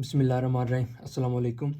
बिस्मिल्लाहिर्रहमानिर्रहीम अस्सलाम वालेकुम।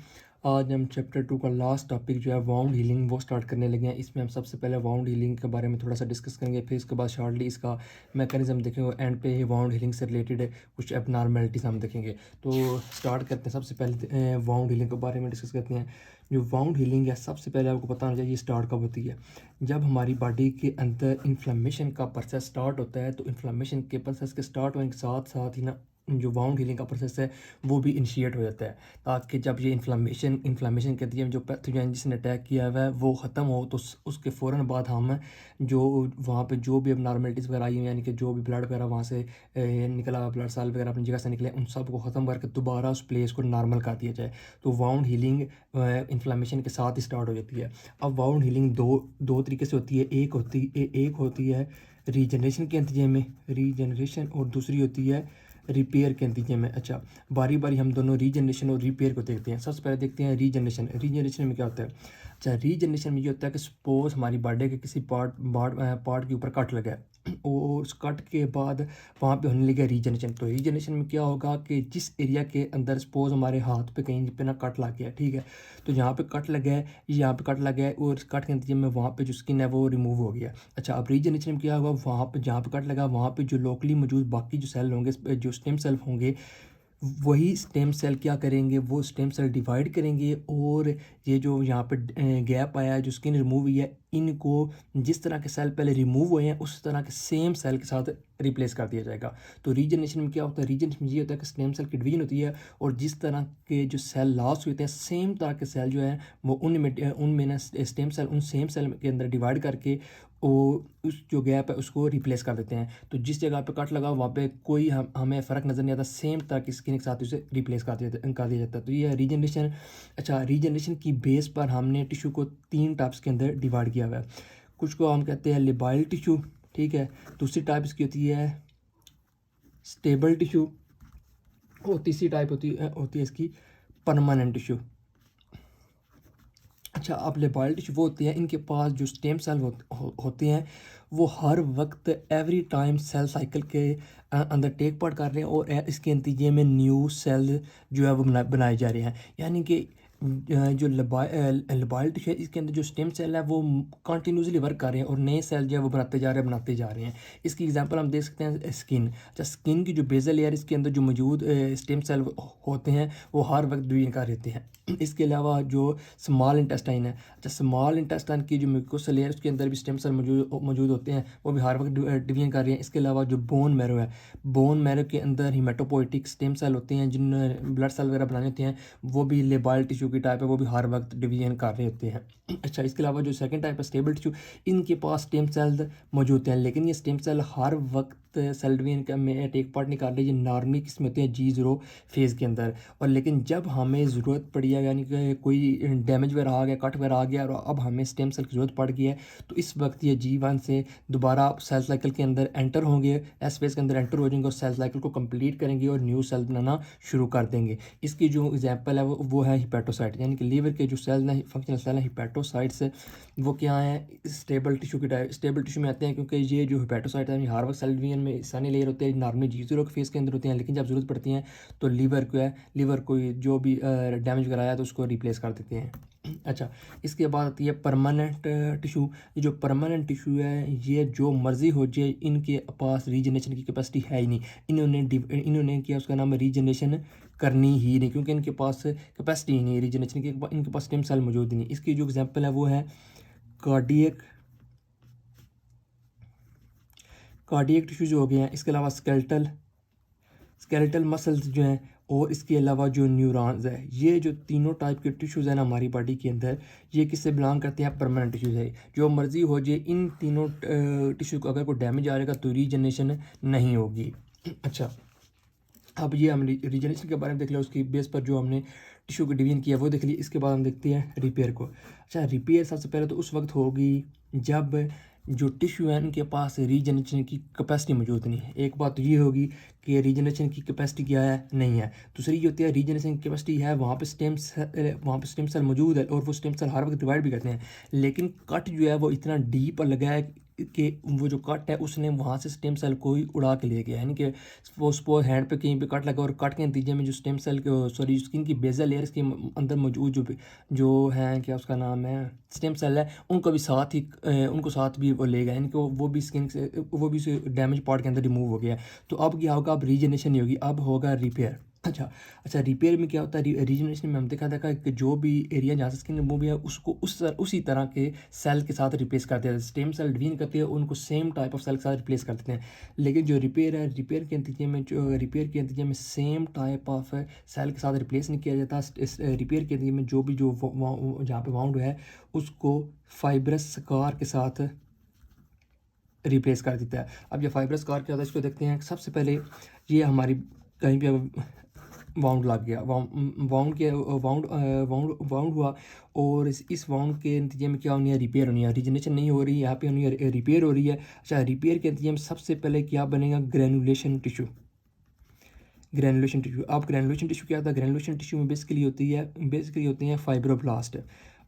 आज हम चैप्टर 2 का लास्ट टॉपिक जो है वाउंड हीलिंग वो स्टार्ट करने लगे हैं। इसमें हम सबसे पहले वाउंड हीलिंग के बारे में थोड़ा सा डिस्कस करेंगे, फिर इसके बाद शॉर्टली इसका मैकेनिज्म देखेंगे, एंड पे ही वाउंड हीलिंग से रिलेटेड कुछ एबनॉर्मेलिटीज़ हम देखेंगे। तो स्टार्ट करते हैं। सबसे पहले वाउंड हीलिंग के बारे में डिस्कस करते हैं। जो वाउंड हीलिंग है, सबसे पहले आपको पता होना चाहिए स्टार्ट कब होती है। जब हमारी बॉडी के अंदर इन्फ्लेमेशन का प्रोसेस स्टार्ट होता है, तो इन्फ्लेमेशन के प्रोसेस के स्टार्ट होने के साथ साथ ही ना जो वाउंड हीलिंग का प्रोसेस है वो भी इनिशिएट हो जाता है, ताकि जब ये इन्फ्लामेशन कहती है जो पैथोजन जिसने अटैक किया हुआ है वो ख़त्म हो, तो उसके फ़ौरन बाद हम जो वहाँ पे जो भी अब नॉर्मलिटीज़ वगैरह आई हैं, यानी कि जो भी ब्लड वगैरह वहाँ से निकला, ब्लड सेल वगैरह अपनी जगह से निकले, उन सब को ख़त्म करके दोबारा उस प्लेस को नॉर्मल कर दिया जाए। तो वाउंड हीलिंग इन्फ्लामेशन के साथ ही स्टार्ट हो जाती है। अब वाउंड हीलिंग दो तरीके से होती है। एक होती है रीजनरेशन के नतीजे में, रीजनरेशन, और दूसरी होती है रिपेयर के नतीजे में। अच्छा, बारी बारी हम दोनों रीजनरेशन और रिपेयर को देखते हैं। सबसे पहले देखते हैं रीजनरेशन। रीजनरेशन में क्या होता है? अच्छा, रीजनरेशन में ये होता है कि सपोज हमारी बॉडी के किसी पार्ट के ऊपर कट लगा है और उस कट के बाद वहाँ पे होने लगा रीजनरेशन। तो रीजनरेशन में क्या होगा कि जिस एरिया के अंदर सपोज हमारे हाथ पे कहीं पे ना कट लग गया, ठीक है, तो यहाँ पे कट लगा है, यहाँ पे कट लगा है, और कट के नतीजे में वहाँ पे जो स्किन है वो रिमूव हो गया। अच्छा, अब रीजनरेशन में क्या होगा? वहाँ पे जहाँ पे कट लगा वहाँ पे जो लोकली मौजूद बाकी जो सेल होंगे, जो स्टेम सेल होंगे, वही स्टेम सेल क्या करेंगे? वो स्टेम सेल डिवाइड करेंगे, और ये जो यहाँ पे गैप आया है, जो स्किन रिमूव हुई है, इनको जिस तरह के सेल पहले रिमूव हुए हैं उस तरह के सेम सेल के साथ रिप्लेस कर दिया जाएगा। तो रीजनरेशन में क्या होता है? रीजनरेशन में ये होता है कि स्टेम सेल की डिवीजन होती है, और जिस तरह के जो सेल लॉस होते हैं, सेम तरह के सेल जो है वो उनमें ना स्टेम सेल उन सेम सेल के अंदर डिवाइड करके और उस जो गैप है उसको रिप्लेस कर देते हैं। तो जिस जगह पे कट लगा वहाँ पे कोई हमें फ़र्क नज़र नहीं आता, सेम तरह की स्किन के साथ उसे रिप्लेस कर दिया जाता है। तो ये है रीजनरेशन। अच्छा, रीजनरेशन की बेस पर हमने टिश्यू को 3 टाइप्स के अंदर डिवाइड किया हुआ है। कुछ को हम कहते हैं लिबाइल टिश्यू, ठीक है, दूसरी टाइप इसकी होती है स्टेबल टिश्यू, और तीसरी टाइप होती है इसकी परमानेंट टिश्यू। अच्छा, अब लेबॉयल टिश्यू वो होती है, इनके पास जो स्टेम सेल होते हैं वो हर वक्त एवरी टाइम सेल साइकिल के अंदर टेक पार्ट कर रहे हैं, और इसके नतीजे में न्यू सेल जो है वो बनाए जा रहे हैं। यानी कि जो लेबॉयल टिश्यू है इसके अंदर जो स्टेम सेल है वो कंटिन्यूसली वर्क कर रहे हैं, और नए सेल जो है वो बनाते जा रहे हैं। इसकी एग्जांपल हम देख सकते हैं स्किन। अच्छा, स्किन की जो बेजल लेयर, इसके अंदर जो मौजूद स्टेम सेल होते हैं वो हर वक्त डिवीजन कर रहते हैं। इसके अलावा जो स्मॉल इंटेस्टाइन है, अच्छा, स्मॉल इंटेस्टाइन की जो म्यूकोसल लेयर उसके अंदर भी स्टेम सेल मौजूद होते हैं, वो भी हर वक्त डिवीजन कर रहे हैं। इसके अलावा जो बोन मैरो है, बोन मैरो के अंदर हिमेटोपोइटिक स्टेम सेल होते हैं जिन ब्लड सेल वगैरह बनाने होते हैं, वो भी लेबॉयल टिश्यू की टाइप है, वो भी हर वक्त डिवीजन कर रहे होते हैं। अच्छा, इसके अलावा जो सेकंड टाइप है स्टेबल टिश्यू, इनके पास स्टेम सेल मौजूद हैं, लेकिन ये स्टेम सेल हर वक्त सेल डिवीजन में टेक पार्ट नहीं कर रहे। ये नॉर्मली किस्म होते हैं G0 फेज़ के अंदर। और लेकिन जब हमें ज़रूरत पड़ी है, यानी कि कोई डैमेज वगैरह आ गया, कट वगैरह आ गया, और अब हमें स्टेम सेल की ज़रूरत पड़ गई है, तो इस वक्त ये G1 से दोबारा सेल साइकिल के अंदर एंटर होंगे, एस फेज़ के अंदर एंटर हो जाएंगे, और सेल साइकिल को कंप्लीट करेंगे और न्यू सेल बनाना शुरू कर देंगे। इसकी जो एग्जाम्पल है वो है हिपेटोसाइट, यानी कि लीवर के जो सेल हैं, फंक्शनल सेल हैं हिपेटोसाइट्स, वो क्या है? स्टेबल टिश्यू की टाइप, स्टेबल टिश्यू में आते हैं, क्योंकि ये जो हिपेटोसाइट है हर वक्त सेल डिवीजन में हिस्सा नहीं ले होते हैं, नॉर्मली G0 के फेज़ के अंदर होते हैं, लेकिन जब ज़रूरत पड़ती है तो लीवर को जो भी डैमेज कराया तो उसको रिप्लेस कर देते हैं। अच्छा, इसके बाद आती है परमानेंट टिश्यू। ये जो परमानेंट टिश्यू है, ये जो मर्ज़ी हो जाए, इनके पास रीजनरेशन की कैपेसिटी है ही नहीं। इन्होंने किया, उसका नाम रीजनरेशन करनी ही नहीं, क्योंकि इनके पास कैपेसिटी ही नहीं रीजनरेशन की, इनके पास स्टेम सेल मौजूद ही नहीं। इसकी जो एग्जांपल है वो है कार्डियक टिश्यू जो हो गए हैं। इसके अलावा स्केलेटल मसल्स जो हैं, और इसके अलावा जो न्यूरॉन्स है, ये जो तीनों टाइप के टिश्यूज़ हैं ना हमारी बॉडी के अंदर, ये किससे बिलोंग करते हैं? परमानेंट टिश्यूज़ है। जो मर्ज़ी हो जाए, इन तीनों टिश्यू को अगर कोई डैमेज आ जाएगा तो रीजनरेशन नहीं होगी। अच्छा, अब ये हम रीजनरेशन के बारे में देख लिया, उसकी बेस पर जो हमने टिश्यू की डिवीजन किया वो देख लिया। इसके बाद हम देखते हैं रिपेयर को। अच्छा, रिपेयर सबसे पहले तो उस वक्त होगी जब जो टिश्यू है उनके पास रीजनरेशन की कैपेसिटी मौजूद नहीं है। एक बात तो ये होगी कि रीजनरेशन की कैपेसिटी क्या है? नहीं है। दूसरी ये होती है रीजनरेशन की कैपेसिटी है, वहाँ पे स्टेम सेल मौजूद है, और वो स्टेम सेल हर वक्त डिवाइड भी करते हैं, लेकिन कट जो है वो इतना डीप लगा है के वो जो कट है उसने वहाँ से स्टेम सेल को ही उड़ा के ले गया, यानी कि सपोज हैंड पे कहीं पे कट लगा और कट के नतीजे में जो स्टेम सेल सॉरी स्किन की बेजल लेयर्स के अंदर मौजूद जो है क्या उसका नाम है स्टेम सेल है, उनको भी साथ ही उनको साथ भी वो ले गया, यानी कि वो भी स्किन से वो भी डैमेज पार्ट के अंदर रिमूव हो गया। तो अब क्या होगा, अब रीजनरेशन नहीं होगी, अब होगा रिपेयर। अच्छा रिपेयर में क्या होता है, रीजनरेशन में हम देखा था कि जो भी एरिया जहाँ से स्किन रिमूव है उसको उसी तरह के सेल के साथ रिप्लेस कर दिया, स्टेम सेल डिवीजन करते हैं उनको सेम टाइप ऑफ सेल के साथ रिप्लेस कर देते हैं। लेकिन जो रिपेयर है, रिपेयर के नतीजे में सेम टाइप ऑफ सेल के साथ रिप्लेस नहीं किया जाता। रिपेयर के नतीजे में जो भी जहाँ पे वाउंड है उसको फाइब्रस स्कार के साथ रिप्लेस कर देता है। अब ये फाइब्रस स्कार क्या होता है इसको देखते हैं। सबसे पहले ये हमारी कहीं पे वाउंड लग गया, वाउंड हुआ और इस वाउंड के नतीजे में क्या होनी है, रिपेयर होनी है, रीजनरेशन नहीं हो रही है, यहाँ पे होनी है रिपेयर हो रही है। अच्छा रिपेयर के नतीजे में सबसे पहले क्या बनेगा, ग्रेनुलेशन टिश्यू। अब ग्रेनुलेशन टिश्यू क्या होता है, ग्रेनुलेशन टिश्यू में बेसिकली होती हैं फाइब्रोब्लास्ट।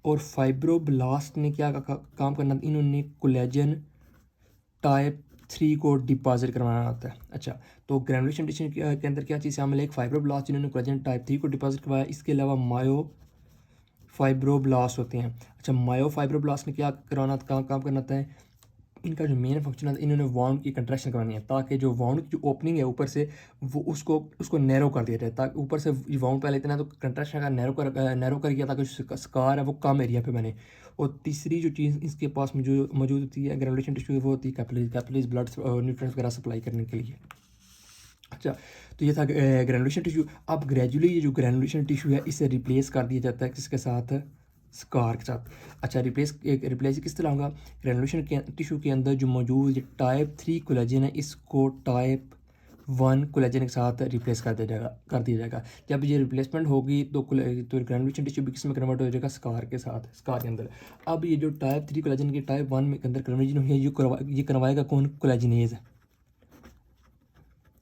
और फाइब्रोब्लास्ट ने क्या काम करना, इन्होंने कोलेजन टाइप 3 को डिपॉजिट करवाना होता है। अच्छा तो ग्रेनुलेशन टिश्यू के अंदर क्या चीज़ शामिल है, एक फाइब्रोब्लास्ट जिन्होंने कोलेजन टाइप 3 को डिपॉजिट करवाया, इसके अलावा मायो फाइब्रोब्लास्ट होते हैं। अच्छा मायो फाइब्रोब्लास्ट ने क्या कराना काम करना था है, इनका जो मेन फंक्शन है, इन्होंने वाउंड की कंट्रैक्शन करवानी है ताकि जो वाउंड की जो ओपनिंग है ऊपर से वो उसको नैरो कर दिया जाए, ताकि ऊपर से वाउंड पहले इतना तो कंट्रैक्शन का नैरो कर गया ताकि जो स्कार है वो कम एरिया पे बने। और तीसरी जो चीज़ इसके पास मौजूद होती है ग्रेनुलेशन टिश्यू, वो होती है कैपिलरीज ब्लड न्यूट्रिएंट्स वगैरह सप्लाई करने के लिए। अच्छा तो ये था ग्रेनुलेशन टिश्यू। अब ग्रेजुअली ये जो ग्रेनुलेशन टिश्यू है इसे रिप्लेस कर दिया जाता है किसके साथ, स्कार के साथ। अच्छा रिप्लेस किस तरह होगा, ग्रेनुलेशन के टिश्यू के अंदर जो मौजूद टाइप 3 कोलेजन है इसको टाइप 1 कोलेजन के साथ रिप्लेस कर दिया जाएगा। जब ये रिप्लेसमेंट होगी तो ग्रेनुलेशन टिश्यू भी किस में कन्वर्ट हो जाएगा, स्कार के साथ, स्कार के अंदर। अब ये जो टाइप 3 कोलेजन की टाइप 1 में के अंदर कन्वर्जन हुई है, ये करवाएगा कौन, कोलेजिनेज।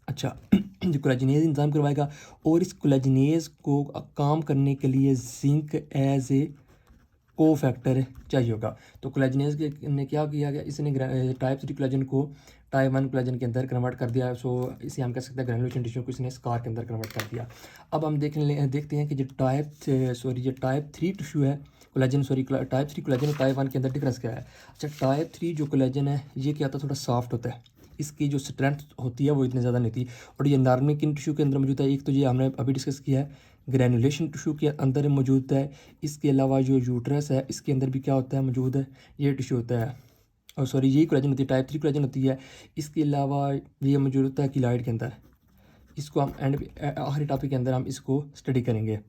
अच्छा जो कोलेजिनेज इंजाम करवाएगा और इस कोलेजिनेज को काम करने के लिए जिंक एज ए को फैक्टर चाहिए होगा। तो कोलेजिनेज ने क्या किया गया, इसने टाइप 3 कोलेजन को टाइप 1 कोलेजन के अंदर कन्वर्ट कर दिया। सो इसे हम कह सकते हैं ग्रेनुलेशन टिश्यू को इसने स्कार के अंदर कन्वर्ट कर दिया। अब हम देखते हैं कि जो टाइप 3 टिश्यू है टाइप 3 कोलेजन और टाइप 1 के अंदर डिफरेंस क्या है। अच्छा टाइप 3 जो कोलेजन है ये क्या होता है, थोड़ा सॉफ्ट होता है, इसकी जो स्ट्रेंथ होती है वो इतनी ज़्यादा नहीं होती। और ये नॉर्मल किन टिश्यू के अंदर मौजूद है, एक तो ये हमने अभी डिस्कस किया है ग्रेनुलेशन टिश्यू के अंदर मौजूद है। इसके अलावा जो यूट्रस है इसके अंदर भी क्या होता है, मौजूद है, ये टिश्यू होता है, और यही कोलेजन होती है, टाइप 3 कोलेजन होती है। इसके अलावा ये मौजूद होता है किलॉइड के अंदर, इसको हम आखिरी टॉपिक के अंदर हम इसको स्टडी करेंगे।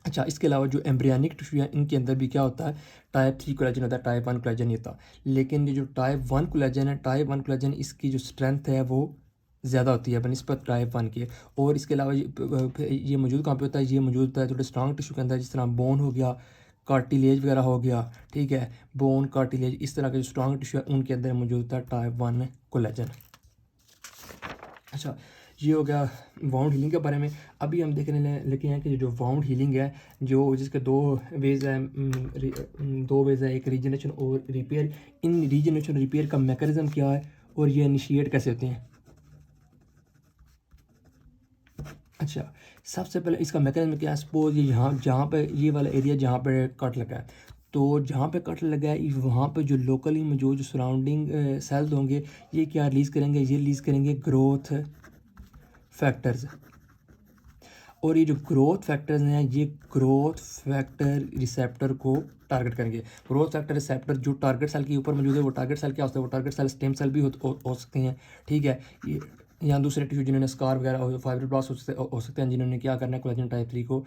अच्छा इसके अलावा जो एम्ब्रियनिक टिश्यू है इनके अंदर भी क्या होता है, टाइप 3 कोलेजन होता है, टाइप 1 कोलेजन नहीं होता। लेकिन ये जो टाइप 1 कोलेजन है, टाइप 1 कोलेजन इसकी जो स्ट्रेंथ है वो ज़्यादा होती है बनिस्बत टाइप 1 के। और इसके अलावा ये मौजूद कहाँ पे होता है, ये मौजूद होता है थोड़े स्ट्रॉन्ग टिश्यू के अंदर, जिस तरह बोन हो गया, कार्टिलेज वगैरह हो गया, ठीक है, बोन कार्टिलेज इस तरह के जो स्ट्रॉन्ग टिश्यू है उनके अंदर मौजूद होता है टाइप 1 कोलेजन। अच्छा ये हो गया वाउंड हीलिंग के बारे में। अभी हम देखने लेके हैं कि जो वाउंड हीलिंग है जो जिसके दो वेज है, एक रीजनरेशन और रिपेयर। इन रीजनरेशन रिपेयर का मैकेनिज्म क्या है और ये इनिशिएट कैसे होते हैं। अच्छा सबसे पहले इसका मैकेनिज्म क्या है, सपोज ये यहाँ जहाँ पे ये वाला एरिया जहाँ पे कट लगा है, तो जहाँ पे कट लगा है वहाँ पे जो लोकली मौजूद जो सराउंडिंग सेल्स होंगे ये क्या रिलीज़ करेंगे, ये रिलीज़ करेंगे ग्रोथ फैक्टर्स। और ये जो ग्रोथ फैक्टर्स हैं ये ग्रोथ फैक्टर रिसेप्टर को टारगेट करेंगे। ग्रोथ फैक्टर रिसेप्टर जो टारगेट सेल के ऊपर मौजूद है, वो टारगेट सेल क्या होता है, वो टारगेट सेल स्टेम सेल भी हो सकते हैं, ठीक है। ये यहाँ दूसरे टिश्यू जिन्होंने स्कार वगैरह और फाइब्रोब्लास्ट हो सकते हैं, जिन्होंने क्या करना है, कोलेजन टाइप 3 को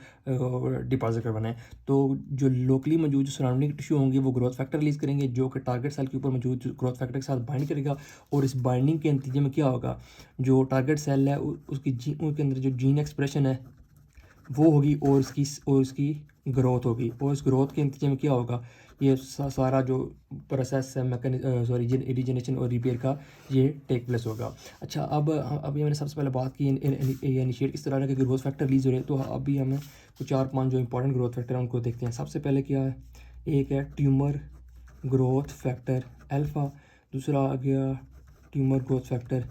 डिपॉजिट करवाना है। तो जो लोकली मौजूद जो सराउंडिंग टिश्यू होंगे वो ग्रोथ फैक्टर रिलीज़ करेंगे जो कि टारगेट सेल के ऊपर मौजूद ग्रोथ फैक्टर के साथ बाइंड करेगा। और इस बाइंडिंग के नतीजे में क्या होगा, जो टारगेट सेल है उसके अंदर जो जीन एक्सप्रेशन है वो होगी और इसकी ग्रोथ होगी। और इस ग्रोथ के नतीजे में क्या होगा, ये सारा जो प्रोसेस है रीजनरेशन और रिपेयर का ये टेक प्लेस होगा। अच्छा अब अभी मैंने सबसे पहले बात की इनिशिएट किस तरह के ग्रोथ फैक्टर रिलीज हो रहे हैं। तो अभी हमें कुछ 4-5 जो इंपॉर्टेंट ग्रोथ फैक्टर हैं उनको देखते हैं। सबसे पहले क्या है, एक है ट्यूमर ग्रोथ फैक्टर अल्फ़ा, दूसरा आ गया ट्यूमर ग्रोथ फैक्टर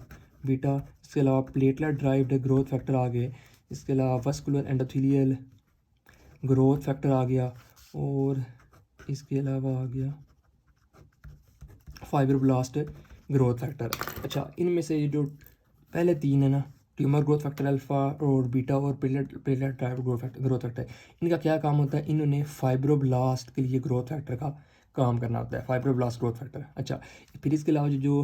बीटा। इसके अलावा प्लेटलेट ड्राइव्ड ग्रोथ फैक्टर आ गए। इसके अलावा वस्कुलर एंडोथेलियल ग्रोथ फैक्टर आ गया, और इसके अलावा आ गया फाइब्रोब्लास्ट ग्रोथ फैक्टर। अच्छा, इनमें से ये जो पहले तीन है ना, ट्यूमर ग्रोथ फैक्टर अल्फ़ा और बीटा और प्लेटलेट ड्राइव्ड ग्रोथ फैक्टर, इनका क्या काम होता है? इन्होंने फाइब्रोब्लास्ट के लिए ग्रोथ फैक्टर का काम करना होता है, फाइब्रोब्लास्ट ग्रोथ फैक्टर। अच्छा, फिर इसके अलावा जो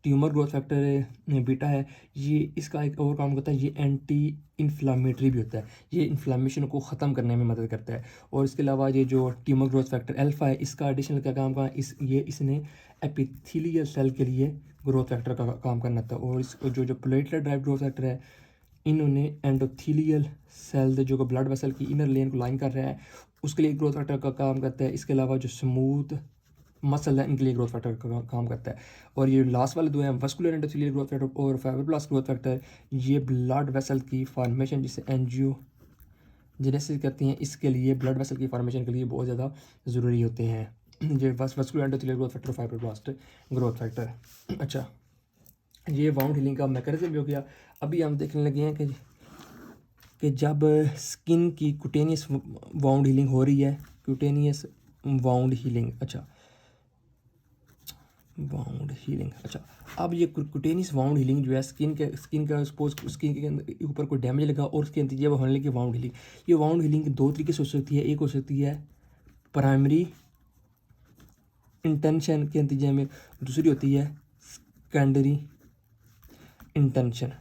ट्यूमर ग्रोथ फैक्टर बीटा है, ये इसका एक और काम करता है, ये एंटी इन्फ्लामेटरी भी होता है, ये इन्फ्लामेशन को ख़त्म करने में मदद करता है। और इसके अलावा ये जो ट्यूमर ग्रोथ फैक्टर अल्फ़ा है, इसका एडिशनल क्या काम का इसने एपिथेलियल सेल के लिए ग्रोथ फैक्टर का काम करना था। और इस जो प्लेटलेट ड्राइव ग्रोथ फैक्टर है, इन्होंने एंडोथीलियल सेल जो ब्लड वेसल की इनर लेन को लाइन कर रहा है, उसके लिए ग्रोथ फैक्टर का काम करता है। इसके अलावा जो स्मूथ मसल है, इनके लिए ग्रोथ फैक्टर का काम करता है। और ये लास्ट वाले दो हैं, वस्कुलर एंडोथेलियल ग्रोथ फैक्टर और फाइब्रोब्लास्ट ग्रोथ फैक्टर, ये ब्लड वेसल की फॉर्मेशन जिसे एंजियोजेनेसिस कहती हैं, इसके लिए ब्लड वेसल की फॉर्मेशन के लिए बहुत ज़्यादा ज़रूरी होते हैं, ये vascular endothelial growth factor, fibroblast growth factor. अच्छा, ये वाउंड हीलिंग का मैकेनिज्म भी हो गया। अभी हम देखने लगे हैं कि जब स्किन की क्यूटेनियस वाउंड हीलिंग हो रही है, क्यूटेनियस वाउंड हीलिंग। अच्छा, वाउंड हीलिंग। अच्छा, अब ये क्यूटेनियस वाउंड हीलिंग जो है, स्किन का सपोज स्किन के ऊपर कोई डैमेज लगा और उसके नतीजे में होने लगी वाउंड हीलिंग। ये वाउंड हीलिंग दो तरीके से हो सकती है। एक हो सकती है प्राइमरी इंटेंशन के नतीजे में, दूसरी होती है सेकेंडरी इंटेंशन।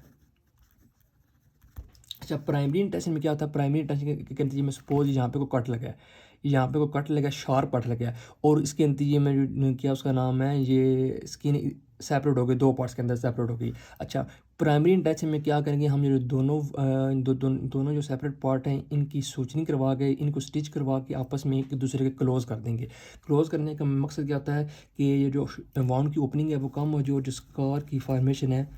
अच्छा, प्राइमरी इंटेंशन में क्या होता है? प्राइमरी इंटेंशन के नतीजे में सपोज यहाँ पे कोई कट लगा है, यहाँ पे कोई कट लगा, शार्प कट लगा है, और इसके नतीजे में क्या उसका नाम है, ये स्किन सेपरेट हो गई, दो पार्ट्स के अंदर सेपरेट हो गई। अच्छा, प्राइमरी इंटेंशन में क्या करेंगे हम, ये दोनों जो सेपरेट पार्ट हैं, इनकी सूचनी करवा के, इनको स्टिच करवा के आपस में एक दूसरे के क्लोज कर देंगे। क्लोज करने का मकसद क्या होता है कि ये जो वाउंड की ओपनिंग है वो कम हो, जो स्कार की फॉर्मेशन है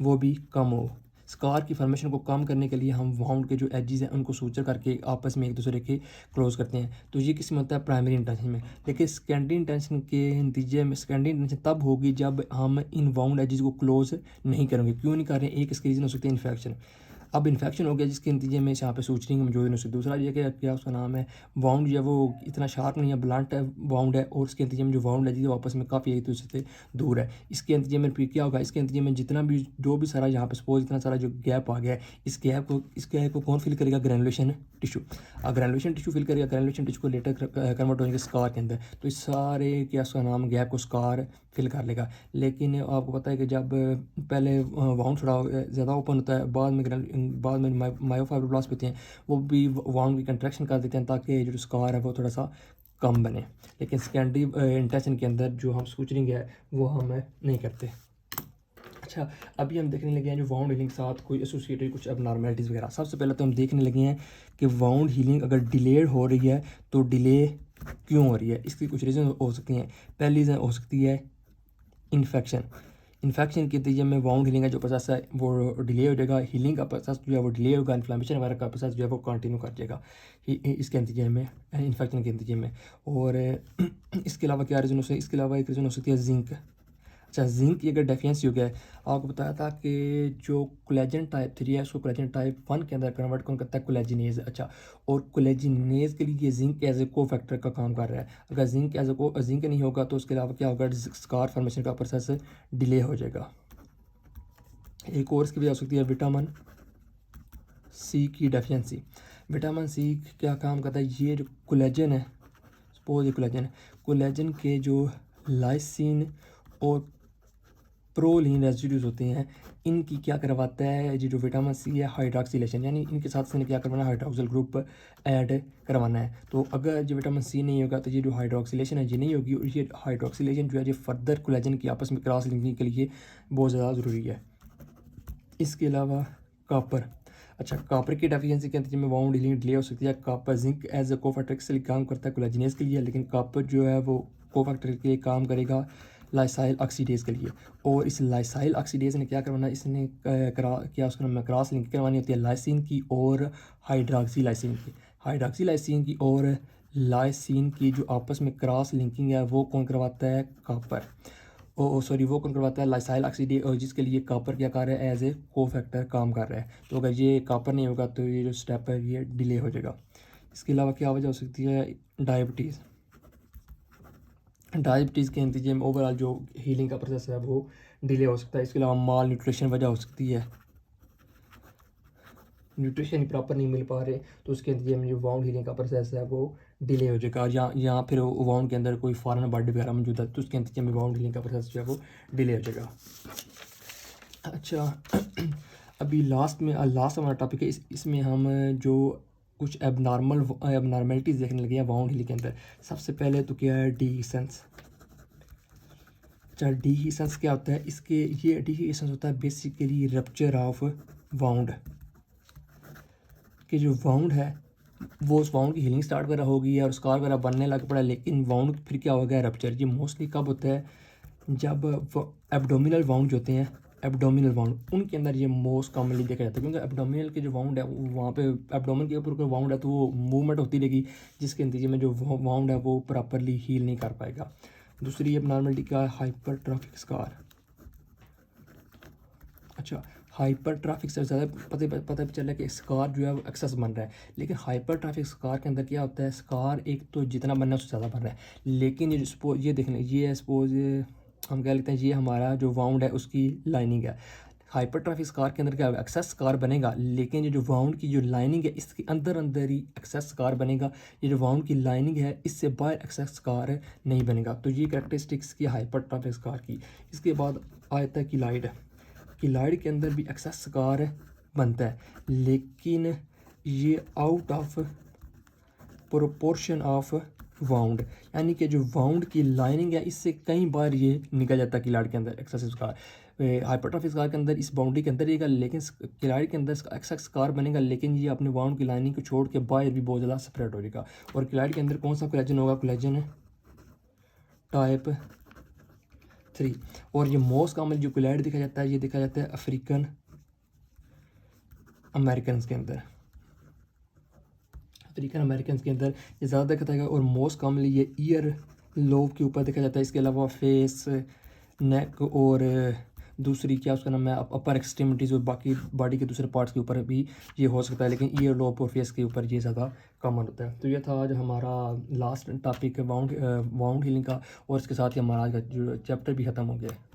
वो भी कम हो। स्कार की फॉर्मेशन को कम करने के लिए हम वाउंड के जो एजेस हैं उनको सूचर करके आपस में एक दूसरे के क्लोज करते हैं। तो ये किसी में होता है प्राइमरी इंटेंशन में। लेकिन सेकेंडरी इंटेंशन के नतीजे में सेकेंडरी इंटेंशन तब होगी जब हम इन वाउंड एजेस को क्लोज नहीं करेंगे। क्यों नहीं कर रहे हैं? एक इसके रीज़न हो सकती है इन्फेक्शन। अब इन्फेक्शन हो गया जिसके नतीजे में यहाँ पे सूचनी मौजूद नहीं हो सकती। दूसरा ये कि क्या उसका नाम है, वाउंड जो है वो इतना शार्प नहीं है, ब्लंट है वाउंड है, और उसके नतीजे में जो वाउंड है वो आपस में काफ़ी एक दूसरे से दूर है। इसके नतीजे में फिर क्या होगा? इसके नतीजे में जितना भी जो भी सारा यहाँ पे सपोज इतना सारा जो गैप आ गया है, इस गैप को कौन फिल करेगा? Granulation tissue. Granulation tissue fill करेगा, ग्रैनुलेशन टिश्यू को लेटर कन्वर्ट होंगे स्कार के अंदर, तो इस सारे क्या उसका नाम गैप को स्कार फिल कर लेगा। लेकिन आपको पता है कि जब पहले वाउंड थोड़ा ज़्यादा ओपन होता है, बाद में मायोफाइब्रोब्लास्ट होते हैं, वो भी वाउंड की कंट्रैक्शन कर देते हैं ताकि जो स्कार है वो थोड़ा सा कम बने। लेकिन सेकेंडरी इंटेंशन के अंदर जो हम सूचनिंग है वो हम नहीं करते। अच्छा, अभी हम देखने लगे हैं जो वाउंड हीलिंग के साथ कोई एसोसिएटेड कुछ अबनॉर्मलिटीज़ वगैरह। सबसे पहले तो हम देखने लगे हैं कि वाउंड हीलिंग अगर डिलेड हो रही है तो डिले क्यों हो रही है, इसकी कुछ रीज़न हो सकती हैं। पहली रीज़न हो सकती है इन्फेक्शन। इन्फेक्शन के नतीजे में वाउंड हीलिंग का जो प्रोसेस है वो डिले हो जाएगा, हीलिंग का प्रोसेस जो है वो डिले होगा, इन्फ्लेमेशन वगैरह का प्रोसेस जो है वो कंटिन्यू कर जाएगा इसके नतीजे में, इन्फेक्शन के नतीजे में। और इसके अलावा क्या रीज़न हो सकता है? इसके अलावा एक रीज़न हो सकती है जिंक। अच्छा, जिंक की अगर डेफिशिएंसी हो गया है, आपको बताया था कि जो कोलेजन टाइप 3 है उसको कोलेजन टाइप 1 के अंदर कन्वर्ट कौन करता है? कोलेजिनेज। अच्छा, और कोलेजिनेज के लिए जिंक एज ए को फैक्टर का काम कर रहा है। अगर जिंक नहीं होगा तो उसके अलावा क्या होगा? स्कार फॉर्मेशन का प्रोसेस डिले हो जाएगा। एक और इसकी वजह हो सकती है विटामिन सी की डेफिशिएंसी। विटामिन सी क्या काम करता है? ये जो कोलेजन है, सपोज ये कोलेजन के जो लाइसिन और प्रोलीन रेजिड्यूज होते हैं, इनकी क्या करवाता है? ये जो विटामिन सी है हाइड्रॉक्सिलेशन, यानी इनके साथ इसने क्या करवाना है? हाइड्रॉक्सिल ग्रुप ऐड करवाना है। तो अगर जो विटामिन सी नहीं होगा तो ये जो हाइड्रॉक्सिलेशन है ये नहीं होगी, और ये हाइड्रॉक्सिलेशन जो है ये फर्दर कोलेजन की आपस में क्रॉस लिंकिंग के लिए बहुत ज़्यादा ज़रूरी है। इसके अलावा कापर। अच्छा, कापर की डेफिशिएंसी के नतीजे में वाउंड हीलिंग डिले हो सकती है। Copper zinc as a cofactor के लिए काम करता है कोलेजिनेज के लिए, लेकिन कापर जो है वो कोफैक्टर के लिए काम करेगा लाइसाइल ऑक्सीडेज के लिए। और इस लाइसाइल ऑक्सीडेज ने क्या करवाना? इसने क्या उसका नाम है, क्रॉस लिंक करवानी होती है लाइसिन की और हाइड्रॉक्सी की और लाइसिन की जो आपस में क्रॉस लिंकिंग है वो कौन करवाता है? कापर। सॉरी वो कौन करवाता है, लाइसाइल ऑक्सीडेज, और जिसके लिए कापर क्या कर रहा है, एज ए को फैक्टर काम कर रहा है। तो अगर ये कापर नहीं होगा तो ये जो स्टेप है ये डिले हो जाएगा। इसके अलावा क्या वजह हो सकती है, डायबिटीज़। डायबिटीज़ के नतीजे में ओवरऑल जो हीलिंग का प्रोसेस है वो डिले हो सकता है। इसके अलावा माल न्यूट्रिशन वजह हो सकती है, न्यूट्रिशन प्रॉपर नहीं मिल पा रहे तो उसके नतीजे में जो वाउंड हीलिंग का प्रोसेस है वो डिले हो जाएगा। या फिर वाउंड के अंदर कोई फॉरेन बॉडी वगैरह मौजूद है तो उसके नतीजे में वाउंड हीलिंग का प्रोसेस जो है वो डिले हो जाएगा। अच्छा अभी लास्ट हमारा टॉपिक है, इसमें हम जो कुछ एबनॉर्मलिटीज़ देखने लगे हैं वाउंड हीलिंग के अंदर। सबसे पहले तो क्या है, डीहिसेंस। अच्छा डीहिसेंस क्या होता है, ये डीहिसेंस होता है बेसिकली रप्चर ऑफ वाउंड, कि जो वाउंड है वो उस वाउंड की हीलिंग स्टार्ट वगैरह होगी और स्कार वगैरह बनने लग पड़ा, लेकिन वाउंड फिर क्या हो गया, रप्चर। ये मोस्टली कब होता है, जब एब्डोमिनल वाउंड जो होते हैं, एब्डोमिनल वाउंड उनके अंदर ये मोस्ट कॉमनली देखा जाता है, क्योंकि एब्डोमिनल के जो वाउंड है वहाँ पे एब्डोमिन के ऊपर कोई वाउंड है तो वो मूवमेंट होती रहेगी, जिसके नतीजे में जो वाउंड है वो प्रॉपरली हील नहीं कर पाएगा। दूसरी एबनॉर्मलिटी का हाइपरट्रॉफिक स्कार। अच्छा हाइपरट्रॉफिक से ज़्यादा पता चल रहा है कि स्कार जो है वो एक्सेस बन रहा है, लेकिन हाइपरट्रॉफिक स्कार के अंदर क्या होता है, स्कार एक तो जितना बनना है उससे ज़्यादा बन रहा है, लेकिन ये देख लें, ये सपोज हम कह लेते हैं ये हमारा जो वाउंड है उसकी लाइनिंग है। हाइपरट्रॉफिक स्कार के अंदर क्या होगा, एक्सेस स्कार बनेगा, लेकिन ये जो वाउंड की जो लाइनिंग है इसके अंदर अंदर ही एक्सेस स्कार बनेगा। ये जो वाउंड की लाइनिंग है इससे बाहर एक्सेस स्कार नहीं बनेगा। तो ये कैरेक्टरिस्टिक्स की हाइपरट्रॉफिक स्कार की। इसके बाद आता है किलाइड। किलाइड के अंदर भी एक्सेस स्कार बनता है, लेकिन ये out of proportion of wound, यानी कि जो वाउंड की लाइनिंग है इससे कई बार ये निकल जाता है किलाइड के अंदर एक्सेस स्कार। हाइपरट्रॉफिक स्कार के अंदर इस बाउंड्री के अंदर रहेगा, लेकिन किलाइड के अंदर एक्सेस स्कार बनेगा, लेकिन ये अपने वाउंड की लाइनिंग को छोड़ के बाहर भी बहुत ज़्यादा सेपरेट हो जाएगा। और किलाइड के अंदर कौन सा कोलेजन होगा, कोलेजन टाइप 3। और ये मोस्ट कॉमन जो कोलाइड देखा जाता है ये देखा जाता है अफ्रीकन अमेरिकन के अंदर, अफ्रीकन अमेरिकन के अंदर ये ज़्यादा देखा जाएगा। और मोस्ट कॉमनली ये ईयर लोब के ऊपर देखा जाता है। इसके अलावा फेस, नेक और दूसरी क्या उसका नाम है, अपर एक्सट्रीमिटीज़ और बाकी बॉडी के दूसरे पार्ट्स के ऊपर भी ये हो सकता है, लेकिन ईयर लोब और फेस के ऊपर ये ज़्यादा कॉमन होता है। तो ये था आज हमारा लास्ट टॉपिक वाउंड हीलिंग का, और इसके साथ ही हमारा आज का जो चैप्टर भी ख़त्म हो गया है।